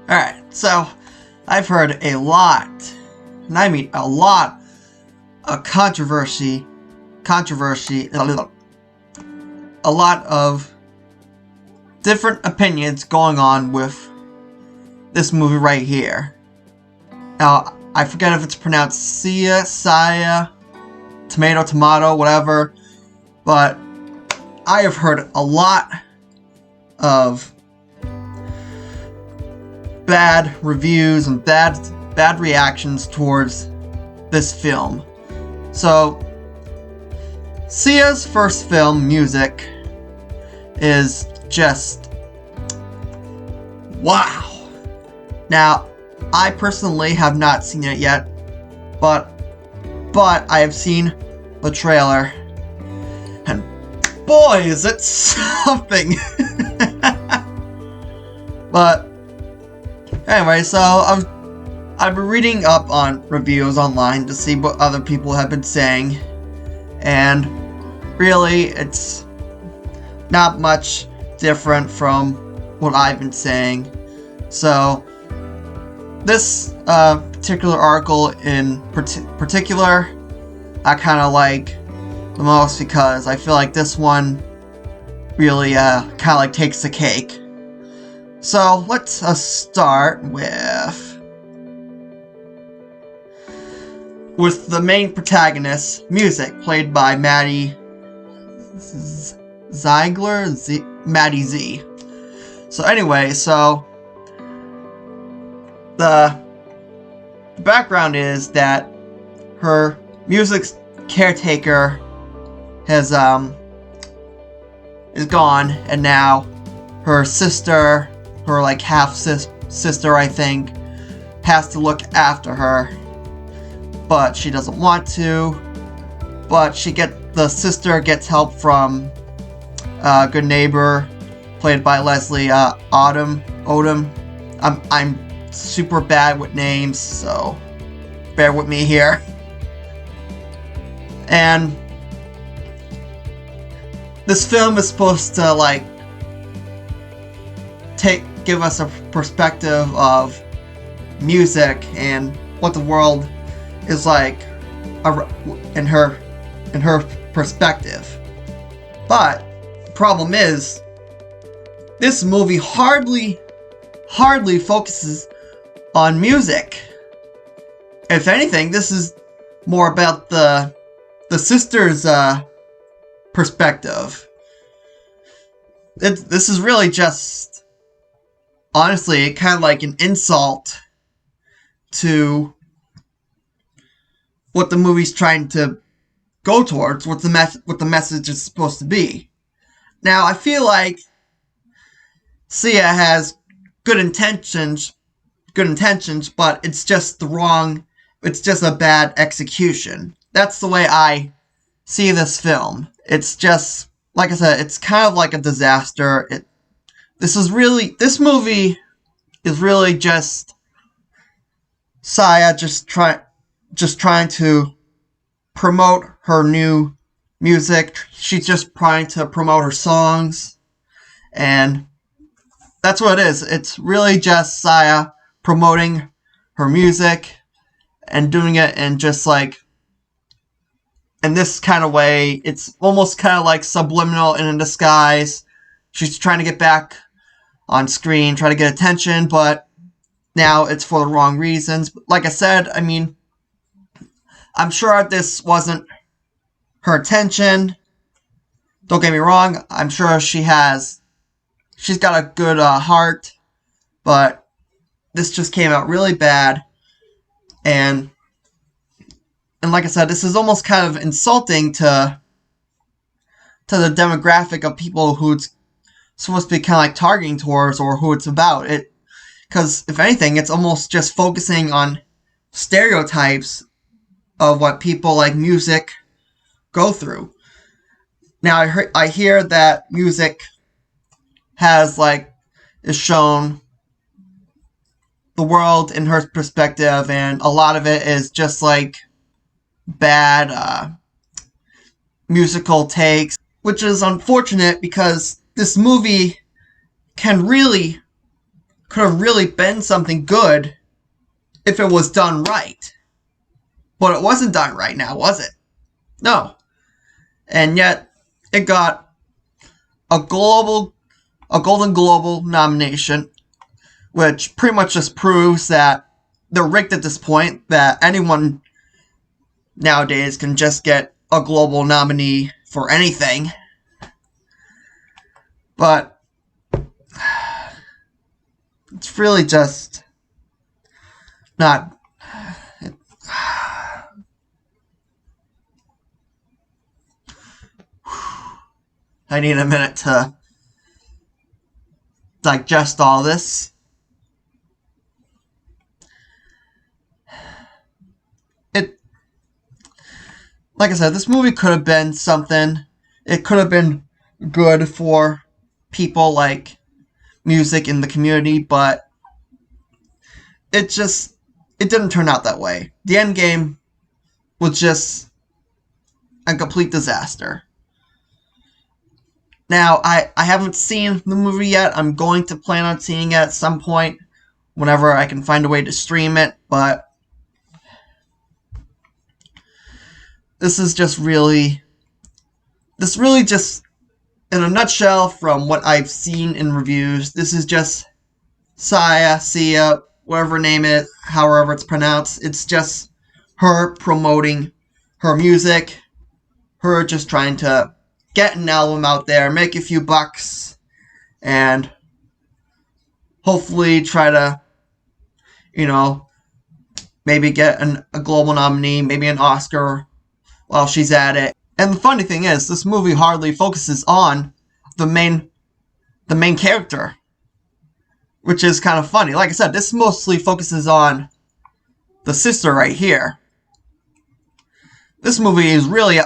Alright, so I've heard a lot, and I mean a lot, of a lot of different opinions going on with this movie right here. Now, I forget if it's pronounced Saya, tomato, whatever, but I have heard a lot of bad reviews and bad reactions towards this film. So, Sia's first film, Music, is just wow. Now, I personally have not seen it yet, but I have seen the trailer, and boy, is it something! But anyway, so I've been reading up on reviews online to see what other people have been saying, and really, it's not much different from what I've been saying. So, this particular article in particular, I kind of like the most because I feel like this one really kind of like takes the cake. So, let's start with the main protagonist, Music, played by Maddie Maddie Z. So anyway, so the background is that her Music's caretaker has is gone, and now her sister, her like half sister, I think, has to look after her, but she doesn't want to. But the sister gets help from Good Neighbor, played by Leslie Odom. I'm super bad with names, so bear with me here. And this film is supposed to like give us a perspective of Music and what the world is like in her perspective. But the problem is, this movie hardly focuses on Music. If anything, this is more about the sister's perspective. This is really just, honestly, kind of like an insult to what the movie's trying to go towards, what the message is supposed to be. Now, I feel like Sia has good intentions, but it's just it's just a bad execution. That's the way I see this film. It's just, like I said, it's kind of like a disaster. This movie is really just Sia just trying to promote her new music. She's just trying to promote her songs, and that's what it is. It's really just Sia promoting her music and doing it in just like in this kind of way. It's almost kind of like subliminal and in disguise. She's trying to get back on screen, try to get attention, but now it's for the wrong reasons. Like I said, I mean, I'm sure this wasn't her intention. Don't get me wrong. I'm sure she's got a good heart, but this just came out really bad. And like I said, this is almost kind of insulting to the demographic of people who it's supposed to be kind of like targeting towards, or who it's about. Because if anything, it's almost just focusing on stereotypes of what people like Music go through. Now, I hear that Music is shown the world in her perspective, and a lot of it is just like bad musical takes, which is unfortunate because this movie can really could have really been something good if it was done right. But it wasn't done right now, was it? No. And yet, it got a Golden Globe nomination, which pretty much just proves that they're rigged at this point, that anyone nowadays can just get a global nominee for anything. But it's really just not... I need a minute to digest all this. Like I said, this movie could have been something. It could have been good for people like music in the community, but it didn't turn out that way. The end game was just a complete disaster. Now, I haven't seen the movie yet. I'm going to plan on seeing it at some point whenever I can find a way to stream it, but this really just, in a nutshell, from what I've seen in reviews, this is just Sia, whatever name it, however it's pronounced. It's just her promoting her music, her just trying to get an album out there, make a few bucks, and hopefully try to, maybe get a global nominee, maybe an Oscar while she's at it. And the funny thing is, this movie hardly focuses on the main character, which is kind of funny. Like I said, this mostly focuses on the sister right here. This movie is really,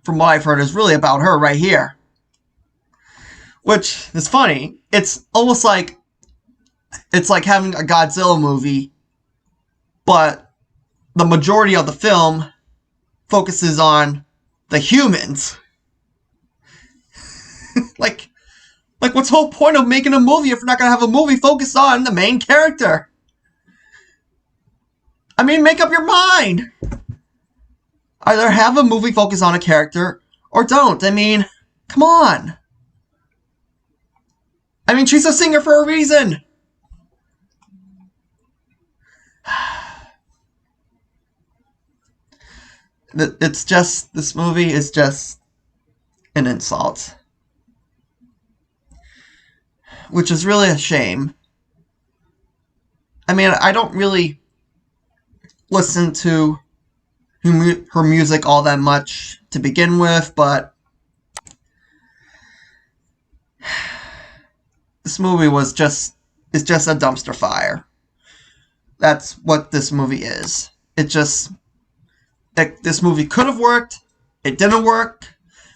from what I've heard, is really about her right here. Which is funny. It's almost like having a Godzilla movie, but the majority of the film focuses on the humans. like what's the whole point of making a movie if you're not going to have a movie focused on the main character? I mean, make up your mind. Either have a movie focus on a character or don't. I mean, come on. I mean, she's a singer for a reason. It's just, this movie is just an insult. Which is really a shame. I mean, I don't really listen to her music all that much to begin with, but this movie is just a dumpster fire. That's what this movie is. This movie could have worked. It didn't work.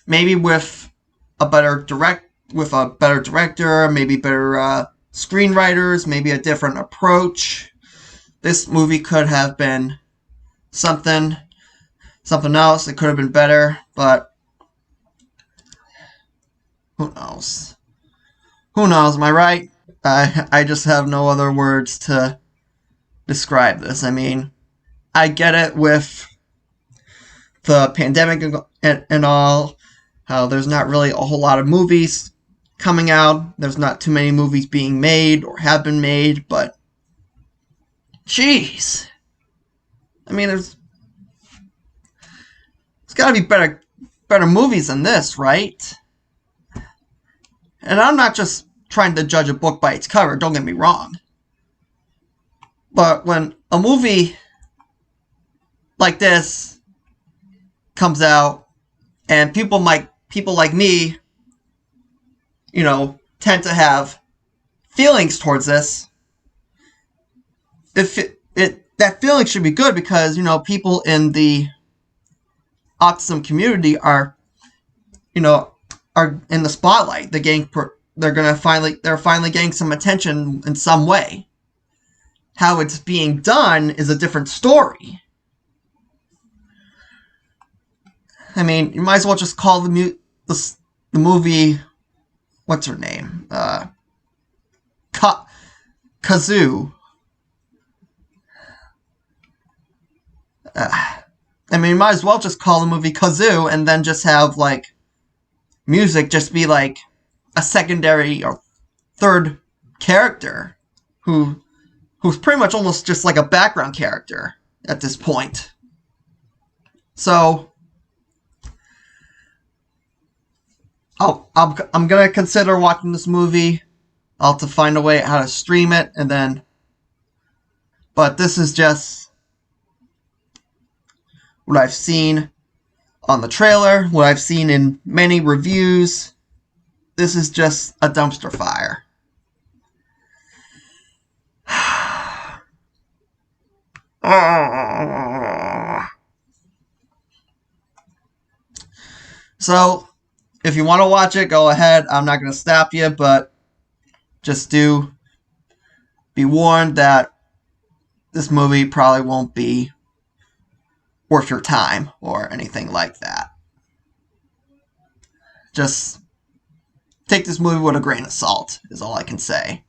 Maybe with a better director, maybe better screenwriters, maybe a different approach. This movie could have been something else. It could have been better, but who knows? Who knows, am I right? I just have no other words to describe this. I mean, I get it with the pandemic and all, how there's not really a whole lot of movies coming out. There's not too many movies being made or have been made, but jeez. I mean, there's got to be better movies than this, right? And I'm not just trying to judge a book by its cover, don't get me wrong. But when a movie like this comes out, and people like me, tend to have feelings towards this, that feeling should be good because, people in the autism community are in the spotlight. They're finally getting some attention in some way. How it's being done is a different story. I mean, you might as well just call the movie, what's her name? kazoo. I mean, might as well just call the movie Kazoo and then just have, like, music just be, like, a secondary or third character who's pretty much almost just like a background character at this point. So, I'm going to consider watching this movie. I'll have to find a way how to stream it, and then... But this is just what I've seen on the trailer, what I've seen in many reviews. This is just a dumpster fire. So, if you want to watch it, go ahead. I'm not going to stop you, but just do be warned that this movie probably won't be worth your time or anything like that. Just take this movie with a grain of salt, is all I can say.